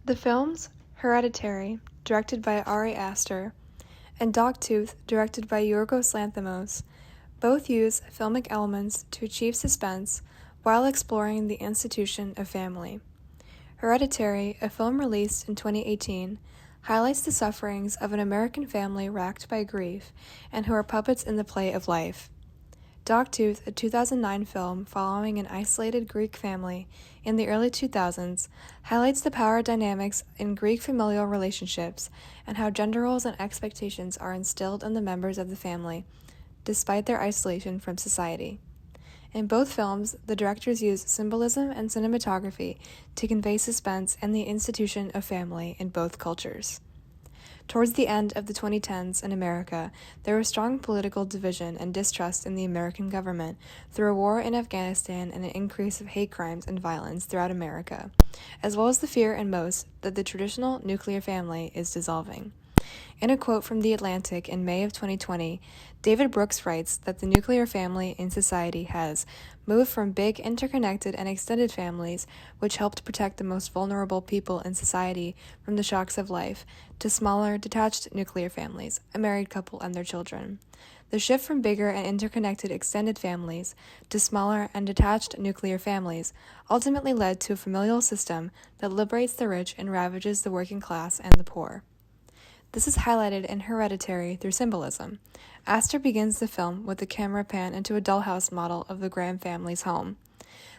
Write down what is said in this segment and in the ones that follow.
The films Hereditary, directed by Ari Aster, and Dogtooth, directed by Yorgos Lanthimos, both use filmic elements to achieve suspense while exploring the institution of family. Hereditary, a film released in 2018, highlights the sufferings of an American family racked by grief and who are puppets in the play of life. Dogtooth, a 2009 film following an isolated Greek family in the early 2000s, highlights the power dynamics in Greek familial relationships and how gender roles and expectations are instilled in the members of the family, despite their isolation from society. In both films, the directors use symbolism and cinematography to convey suspense and the institution of family in both cultures. Towards the end of the 2010s in America, there was strong political division and distrust in the American government through a war in Afghanistan and an increase of hate crimes and violence throughout America, as well as the fear in most that the traditional nuclear family is dissolving. In a quote from The Atlantic in May of 2020, David Brooks writes that the nuclear family in society has moved from big, interconnected, and extended families, which helped protect the most vulnerable people in society from the shocks of life, to smaller, detached nuclear families, a married couple and their children. The shift from bigger and interconnected extended families to smaller and detached nuclear families ultimately led to a familial system that liberates the rich and ravages the working class and the poor. This is highlighted in Hereditary through symbolism. Aster begins the film with the camera pan into a dollhouse model of the Graham family's home.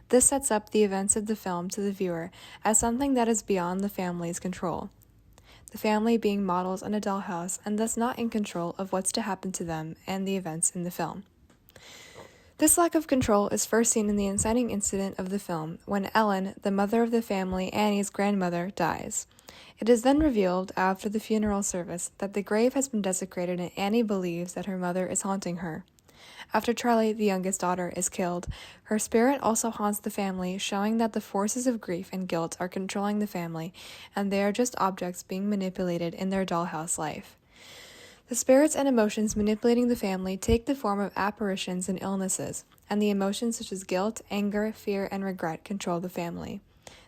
This sets up the events of the film to the viewer as something that is beyond the family's control. The family being models in a dollhouse and thus not in control of what's to happen to them and the events in the film. This lack of control is first seen in the inciting incident of the film when Ellen, the mother of the family, Annie's grandmother, dies. It is then revealed after the funeral service that the grave has been desecrated and Annie believes that her mother is haunting her. After Charlie, the youngest daughter, is killed, her spirit also haunts the family, showing that the forces of grief and guilt are controlling the family, and they are just objects being manipulated in their dollhouse life. The spirits and emotions manipulating the family take the form of apparitions and illnesses, and the emotions such as guilt, anger, fear, and regret control the family.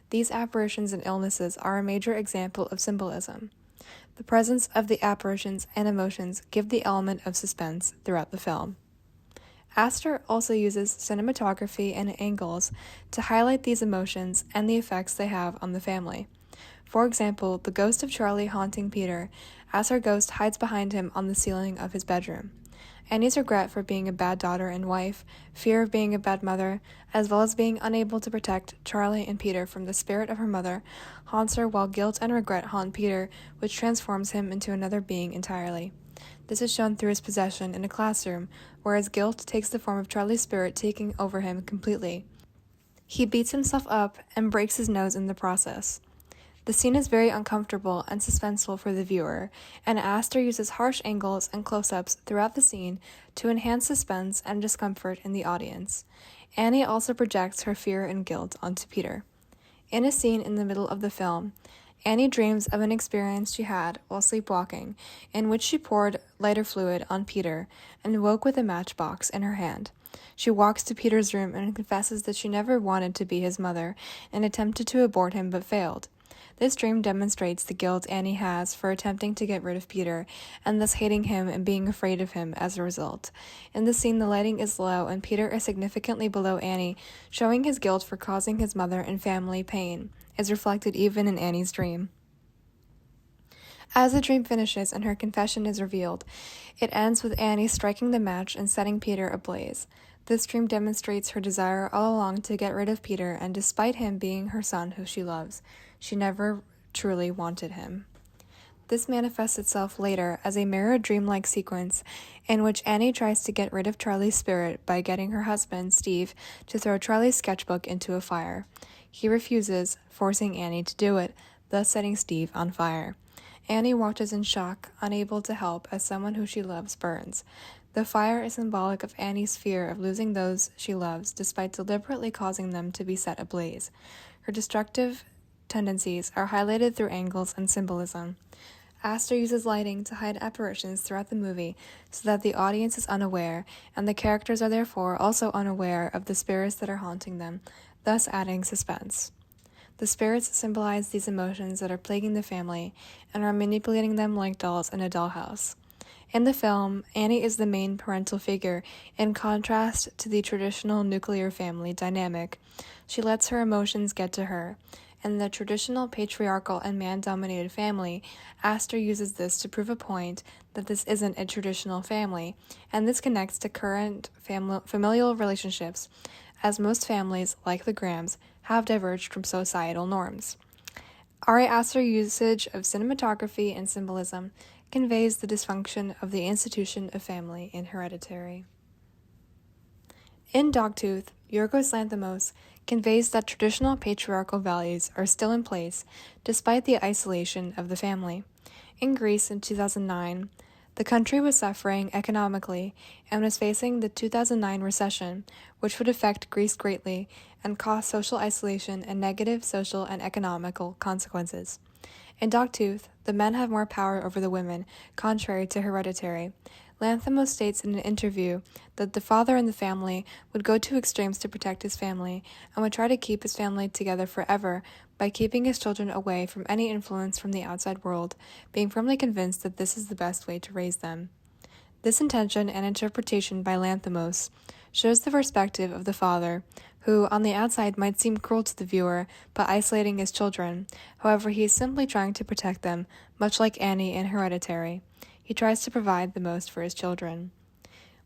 These apparitions and illnesses are a major example of symbolism. The presence of the apparitions and emotions give the element of suspense throughout the film. Aster also uses cinematography and angles to highlight these emotions and the effects they have on the family. For example, the ghost of Charlie haunting Peter, as her ghost hides behind him on the ceiling of his bedroom. Annie's regret for being a bad daughter and wife, fear of being a bad mother, as well as being unable to protect Charlie and Peter from the spirit of her mother, haunts her while guilt and regret haunt Peter, which transforms him into another being entirely. This is shown through his possession in a classroom, whereas guilt takes the form of Charlie's spirit taking over him completely. He beats himself up and breaks his nose in the process. The scene is very uncomfortable and suspenseful for the viewer, and Aster uses harsh angles and close-ups throughout the scene to enhance suspense and discomfort in the audience. Annie also projects her fear and guilt onto Peter. In a scene in the middle of the film, Annie dreams of an experience she had while sleepwalking, in which she poured lighter fluid on Peter and woke with a matchbox in her hand. She walks to Peter's room and confesses that she never wanted to be his mother and attempted to abort him but failed. This dream demonstrates the guilt Annie has for attempting to get rid of Peter, and thus hating him and being afraid of him as a result. In the scene, the lighting is low, and Peter is significantly below Annie, showing his guilt for causing his mother and family pain, is reflected even in Annie's dream. As the dream finishes and her confession is revealed, it ends with Annie striking the match and setting Peter ablaze. This dream demonstrates her desire all along to get rid of Peter, and despite him being her son who she loves, she never truly wanted him. This manifests itself later as a mirror dreamlike sequence in which Annie tries to get rid of Charlie's spirit by getting her husband, Steve, to throw Charlie's sketchbook into a fire. He refuses, forcing Annie to do it, thus setting Steve on fire. Annie watches in shock, unable to help as someone who she loves burns. The fire is symbolic of Annie's fear of losing those she loves despite deliberately causing them to be set ablaze. Her destructive tendencies are highlighted through angles and symbolism. Aster uses lighting to hide apparitions throughout the movie so that the audience is unaware, and the characters are therefore also unaware of the spirits that are haunting them, thus adding suspense. The spirits symbolize these emotions that are plaguing the family and are manipulating them like dolls in a dollhouse. In the film, Annie is the main parental figure in contrast to the traditional nuclear family dynamic. She lets her emotions get to her. In the traditional patriarchal and man-dominated family, Astor uses this to prove a point that this isn't a traditional family, and this connects to current familial relationships, as most families, like the Grahams, have diverged from societal norms. Ari Aster's usage of cinematography and symbolism conveys the dysfunction of the institution of family in Hereditary. In Dogtooth, Yorgos Lanthimos conveys that traditional patriarchal values are still in place despite the isolation of the family. In Greece in 2009, the country was suffering economically and was facing the 2009 recession, which would affect Greece greatly and cause social isolation and negative social and economical consequences. In Dogtooth, the men have more power over the women, contrary to Hereditary. Lanthimos states in an interview that the father in the family would go to extremes to protect his family and would try to keep his family together forever by keeping his children away from any influence from the outside world, being firmly convinced that this is the best way to raise them. This intention and interpretation by Lanthimos shows the perspective of the father, who on the outside might seem cruel to the viewer by isolating his children. However, he is simply trying to protect them, much like Annie in Hereditary. He tries to provide the most for his children.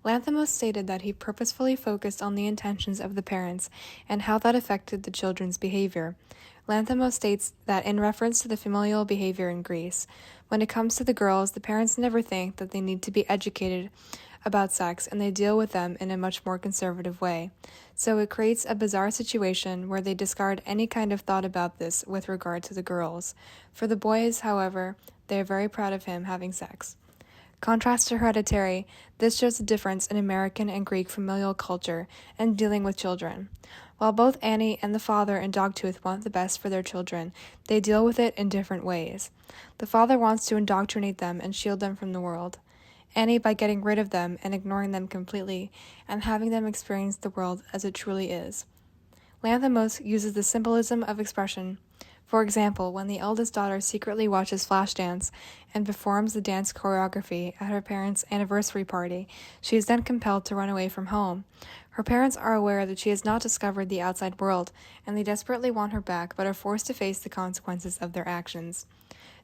Lanthimos stated that he purposefully focused on the intentions of the parents and how that affected the children's behavior. Lanthimos states that in reference to the familial behavior in Greece, when it comes to the girls, the parents never think that they need to be educated about sex, and they deal with them in a much more conservative way. So it creates a bizarre situation where they discard any kind of thought about this with regard to the girls. For the boys, however, they are very proud of him having sex. Contrast to Hereditary, this shows a difference in American and Greek familial culture and dealing with children. While both Annie and the father in Dogtooth want the best for their children, they deal with it in different ways. The father wants to indoctrinate them and shield them from the world. Annie by getting rid of them and ignoring them completely, and having them experience the world as it truly is. Lanthimos uses the symbolism of expression. For example, when the eldest daughter secretly watches Flashdance and performs the dance choreography at her parents' anniversary party, she is then compelled to run away from home. Her parents are aware that she has not discovered the outside world, and they desperately want her back but are forced to face the consequences of their actions.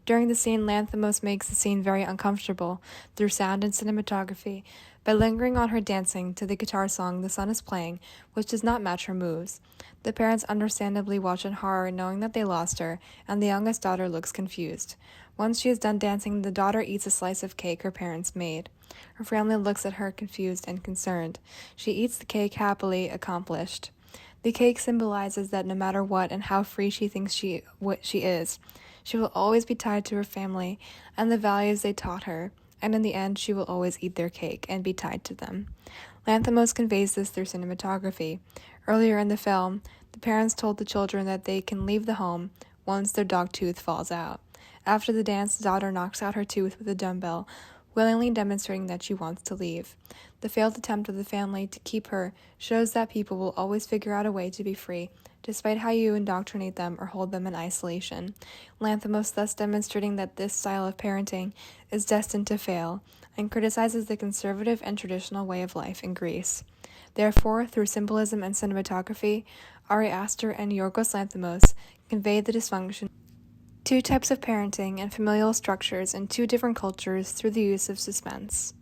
During the scene, Lanthimos makes the scene very uncomfortable through sound and cinematography by lingering on her dancing to the guitar song The Sun is Playing, which does not match her moves. The parents understandably watch in horror knowing that they lost her, and the youngest daughter looks confused. Once she is done dancing, the daughter eats a slice of cake her parents made. Her family looks at her confused and concerned. She eats the cake happily accomplished. The cake symbolizes that no matter what and how free she thinks she is, she will always be tied to her family and the values they taught her, and in the end she will always eat their cake and be tied to them. Lanthimos conveys this through cinematography. Earlier in the film, the parents told the children that they can leave the home once their dog tooth falls out. After the dance, the daughter knocks out her tooth with a dumbbell, willingly demonstrating that she wants to leave. The failed attempt of the family to keep her shows that people will always figure out a way to be free, despite how you indoctrinate them or hold them in isolation. Lanthimos thus demonstrating that this style of parenting is destined to fail, and criticizes the conservative and traditional way of life in Greece. Therefore, through symbolism and cinematography, Ari Aster and Yorgos Lanthimos convey the dysfunction, two types of parenting and familial structures in two different cultures through the use of suspense.